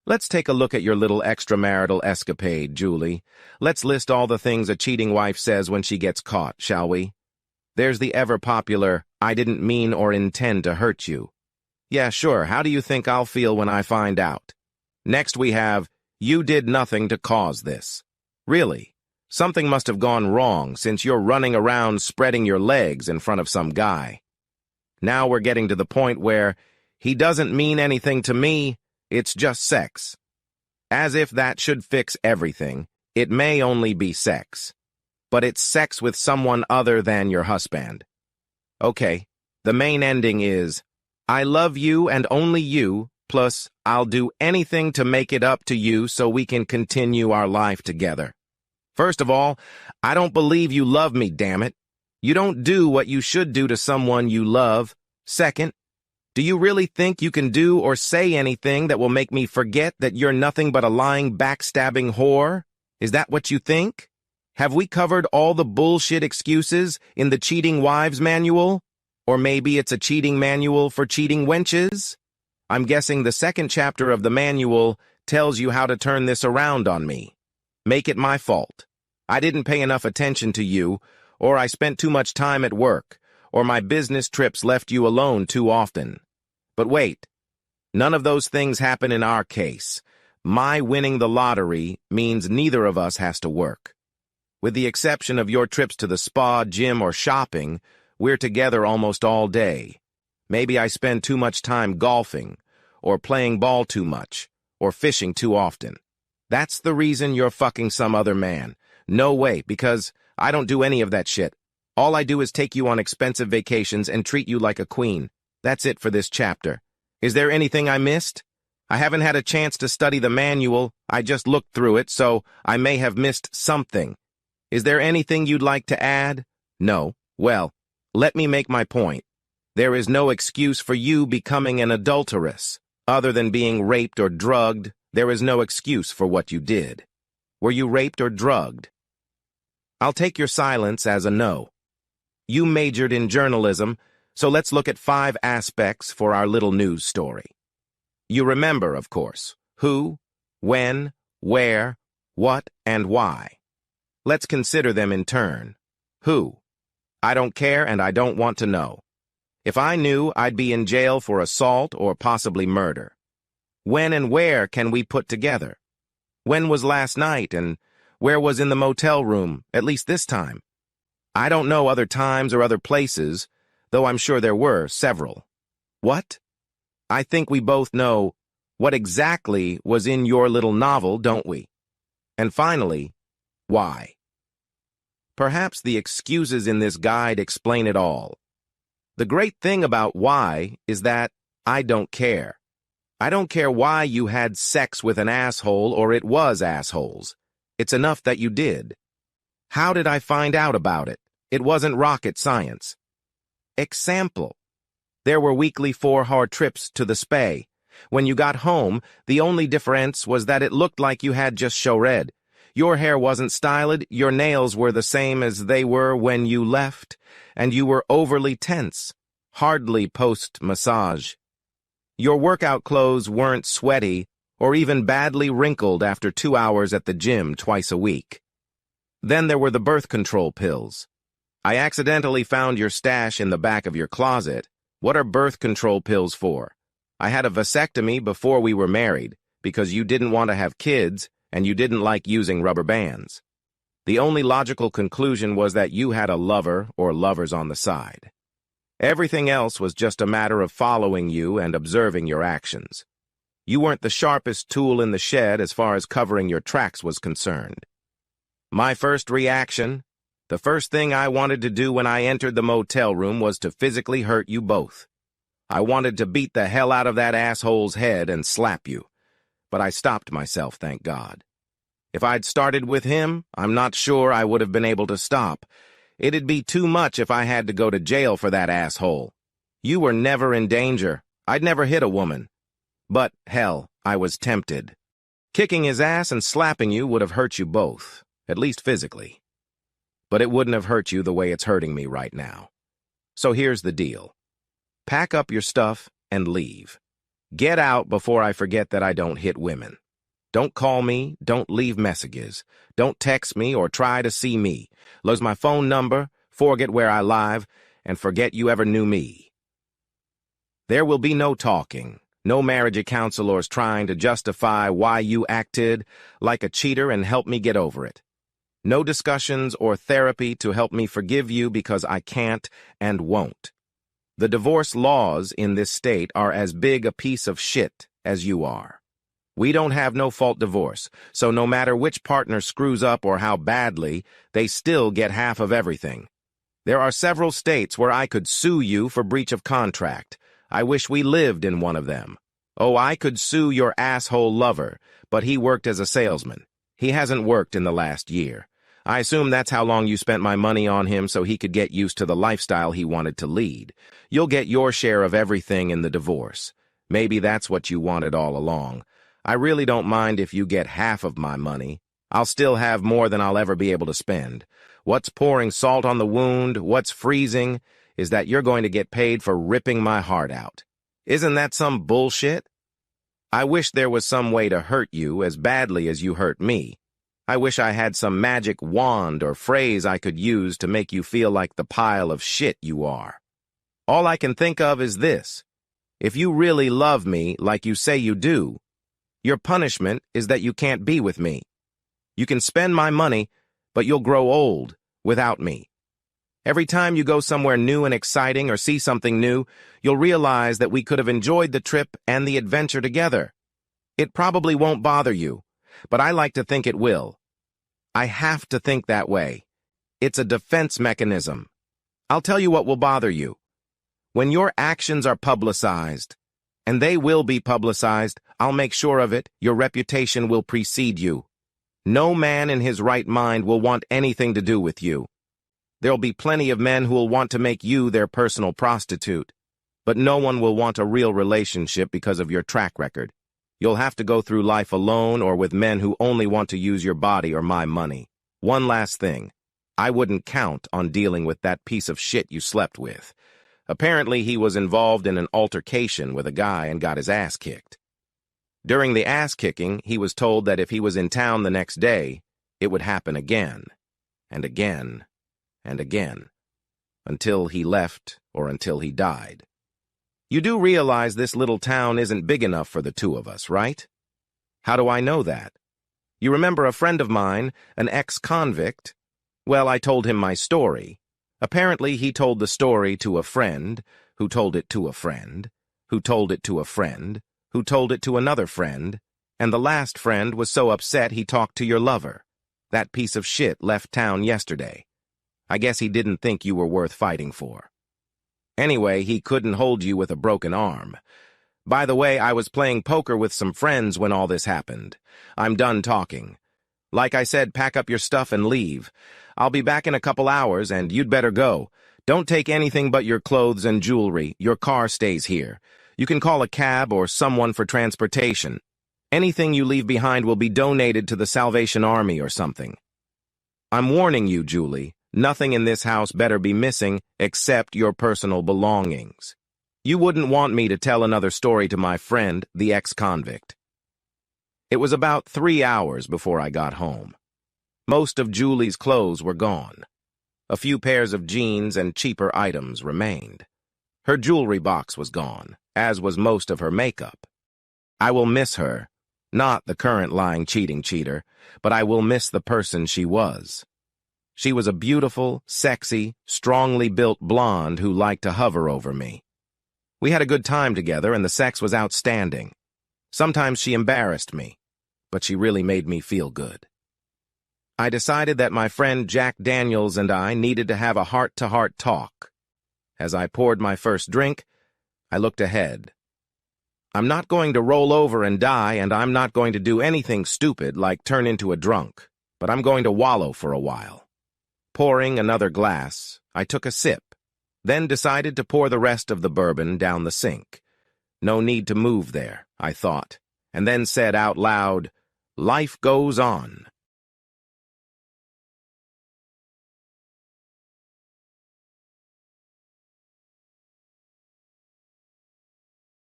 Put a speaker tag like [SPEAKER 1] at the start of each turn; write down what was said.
[SPEAKER 1] Let's take a look at your little extramarital escapade, Julie. Let's list all the things a cheating wife says when she gets caught, shall we? There's the ever-popular, "I didn't mean or intend to hurt you." Yeah, sure, how do you think I'll feel when I find out? Next we have, "You did nothing to cause this." Really? Something must have gone wrong since you're running around spreading your legs in front of some guy. Now we're getting to the point where, "He doesn't mean anything to me, it's just sex." As if that should fix everything. It may only be sex. But it's sex with someone other than your husband. Okay, the main ending is, "I love you and only you, plus I'll do anything to make it up to you so we can continue our life together." First of all, I don't believe you love me, damn it. You don't do what you should do to someone you love. Second, do you really think you can do or say anything that will make me forget that you're nothing but a lying, backstabbing whore? Is that what you think? Have we covered all the bullshit excuses in the Cheating Wives Manual? Or maybe it's a cheating manual for cheating wenches? I'm guessing the second chapter of the manual tells you how to turn this around on me. Make it my fault. I didn't pay enough attention to you, or I spent too much time at work, or my business trips left you alone too often. But wait, none of those things happen in our case. My winning the lottery means neither of us has to work. With the exception of your trips to the spa, gym, or shopping, we're together almost all day. Maybe I spend too much time golfing, or playing ball too much, or fishing too often. That's the reason you're fucking some other man. No way, because I don't do any of that shit. All I do is take you on expensive vacations and treat you like a queen. That's it for this chapter. Is there anything I missed? I haven't had a chance to study the manual. I just looked through it, so I may have missed something. Is there anything you'd like to add? No. Well, let me make my point. There is no excuse for you becoming an adulteress. Other than being raped or drugged, there is no excuse for what you did. Were you raped or drugged? I'll take your silence as a no. You majored in journalism, so let's look at 5 aspects for our little news story. You remember, of course, who, when, where, what, and why. Let's consider them in turn. Who? I don't care and I don't want to know. If I knew, I'd be in jail for assault or possibly murder. When and where can we put together? When was last night and where was in the motel room, at least this time? I don't know other times or other places, though I'm sure there were several. What? I think we both know what exactly was in your little novel, don't we? And finally, why? Perhaps the excuses in this guide explain it all. The great thing about why is that I don't care. I don't care why you had sex with an asshole or it was assholes. It's enough that you did. How did I find out about it? It wasn't rocket science. Example. There were weekly 4-hour trips to the spa. When you got home, the only difference was that it looked like you had just showred. Your hair wasn't styled, your nails were the same as they were when you left, and you were overly tense, hardly post-massage. Your workout clothes weren't sweaty or even badly wrinkled after 2 hours at the gym twice a week. Then there were the birth control pills. I accidentally found your stash in the back of your closet. What are birth control pills for? I had a vasectomy before we were married because you didn't want to have kids and you didn't like using rubber bands. The only logical conclusion was that you had a lover or lovers on the side. Everything else was just a matter of following you and observing your actions. You weren't the sharpest tool in the shed as far as covering your tracks was concerned. My first reaction, the first thing I wanted to do when I entered the motel room was to physically hurt you both. I wanted to beat the hell out of that asshole's head and slap you. But I stopped myself, thank God. If I'd started with him, I'm not sure I would have been able to stop. It'd be too much if I had to go to jail for that asshole. You were never in danger. I'd never hit a woman. But, hell, I was tempted. Kicking his ass and slapping you would have hurt you both, at least physically. But it wouldn't have hurt you the way it's hurting me right now. So here's the deal. Pack up your stuff and leave. Get out before I forget that I don't hit women. Don't call me, don't leave messages. Don't text me or try to see me. Lose my phone number, forget where I live, and forget you ever knew me. There will be no talking, no marriage counselors trying to justify why you acted like a cheater and help me get over it. No discussions or therapy to help me forgive you because I can't and won't. The divorce laws in this state are as big a piece of shit as you are. We don't have no-fault divorce, so no matter which partner screws up or how badly, they still get half of everything. There are several states where I could sue you for breach of contract. I wish we lived in one of them. Oh, I could sue your asshole lover, but he worked as a salesman. He hasn't worked in the last year. I assume that's how long you spent my money on him so he could get used to the lifestyle he wanted to lead. You'll get your share of everything in the divorce. Maybe that's what you wanted all along. I really don't mind if you get half of my money. I'll still have more than I'll ever be able to spend. What's pouring salt on the wound, what's freezing, is that you're going to get paid for ripping my heart out. Isn't that some bullshit? I wish there was some way to hurt you as badly as you hurt me. I wish I had some magic wand or phrase I could use to make you feel like the pile of shit you are. All I can think of is this. If you really love me like you say you do, your punishment is that you can't be with me. You can spend my money, but you'll grow old without me. Every time you go somewhere new and exciting or see something new, you'll realize that we could have enjoyed the trip and the adventure together. It probably won't bother you, but I like to think it will. I have to think that way. It's a defense mechanism. I'll tell you what will bother you. When your actions are publicized, and they will be publicized, I'll make sure of it, your reputation will precede you. No man in his right mind will want anything to do with you. There'll be plenty of men who will want to make you their personal prostitute, but no one will want a real relationship because of your track record. You'll have to go through life alone or with men who only want to use your body or my money. One last thing. I wouldn't count on dealing with that piece of shit you slept with. Apparently, he was involved in an altercation with a guy and got his ass kicked. During the ass-kicking, he was told that if he was in town the next day, it would happen again, and again, and again, until he left or until he died. You do realize this little town isn't big enough for the two of us, right? How do I know that? You remember a friend of mine, an ex-convict? Well, I told him my story. Apparently, he told the story to a friend, who told it to a friend, who told it to a friend, who told it to another friend, and the last friend was so upset he talked to your lover. That piece of shit left town yesterday. I guess he didn't think you were worth fighting for. Anyway, he couldn't hold you with a broken arm. By the way, I was playing poker with some friends when all this happened. I'm done talking. Like I said, pack up your stuff and leave. I'll be back in a couple hours, and you'd better go. Don't take anything but your clothes and jewelry. Your car stays here. You can call a cab or someone for transportation. Anything you leave behind will be donated to the Salvation Army or something. I'm warning you, Julie. Nothing in this house better be missing except your personal belongings. You wouldn't want me to tell another story to my friend, the ex-convict. It was about 3 hours before I got home. Most of Julie's clothes were gone. A few pairs of jeans and cheaper items remained. Her jewelry box was gone, as was most of her makeup. I will miss her, not the current lying, cheating cheater, but I will miss the person she was. She was a beautiful, sexy, strongly built blonde who liked to hover over me. We had a good time together, and the sex was outstanding. Sometimes she embarrassed me, but she really made me feel good. I decided that my friend Jack Daniels and I needed to have a heart-to-heart talk. As I poured my first drink, I looked ahead. I'm not going to roll over and die, and I'm not going to do anything stupid like turn into a drunk, but I'm going to wallow for a while. Pouring another glass, I took a sip, then decided to pour the rest of the bourbon down the sink. No need to move there, I thought, and then said out loud, "Life goes on."